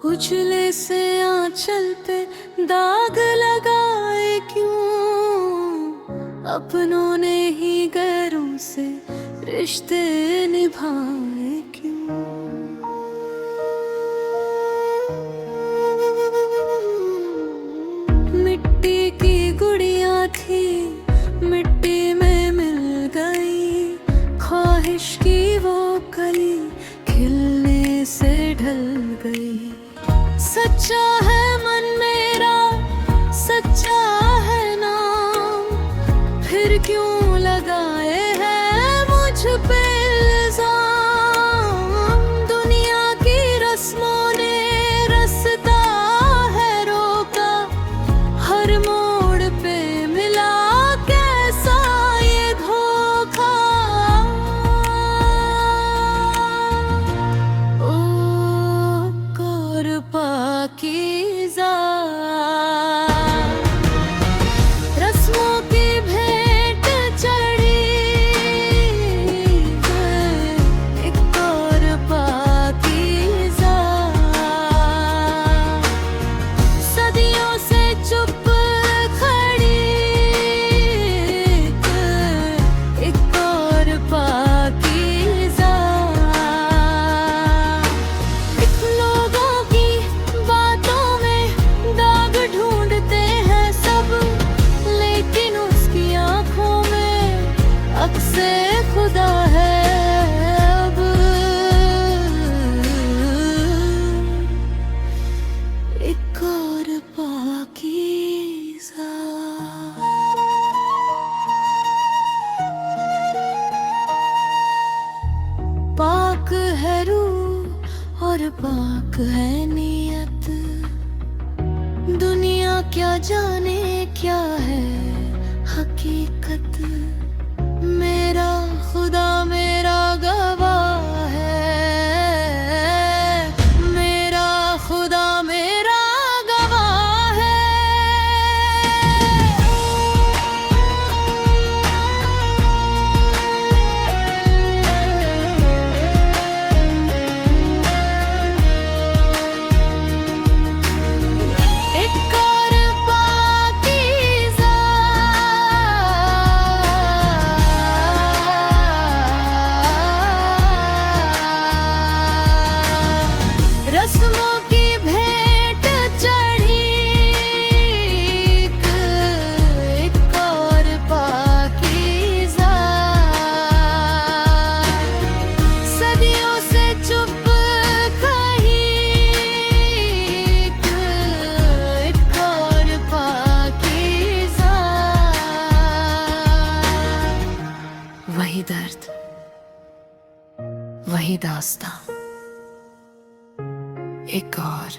उजले से आंचल पे दाग लगाए क्यों, अपनों ने ही गैरों से रिश्ते निभाए क्यों। मिट्टी की गुड़िया थी, मिट्टी में मिल गई, ख्वाहिश की वो कली खिलने से ढल गई। सच्चा है मन मेरा, सच्चा है नाम, फिर क्यों लगाए हैं मुझ पे इल्जाम। दुनिया की रस्मों ने रास्ता है रोका, हर मोड़ पे मिला कैसा ये धोखा। पाकीज़ा रस्मों की भेंट चढ़ी, एक और पाकीज़ा सदियों से चुप खड़ी, एक और पाकीज़ा। से खुदा है अब एक और पाकीज़ा। पाक है रूह और पाक है नियत, दुनिया क्या जाने क्या है हकीकत। मेरा खुदा मेरा गवाह है, मेरा खुदा मेरा गवाह है। एक और पाकीज़ा रस्मों की भेंट चढ़ी, एक और पाकीज़ा सदियों से चुप कही, एक और पाकीज़ा। वही दर्द, वही दास्तां, एक और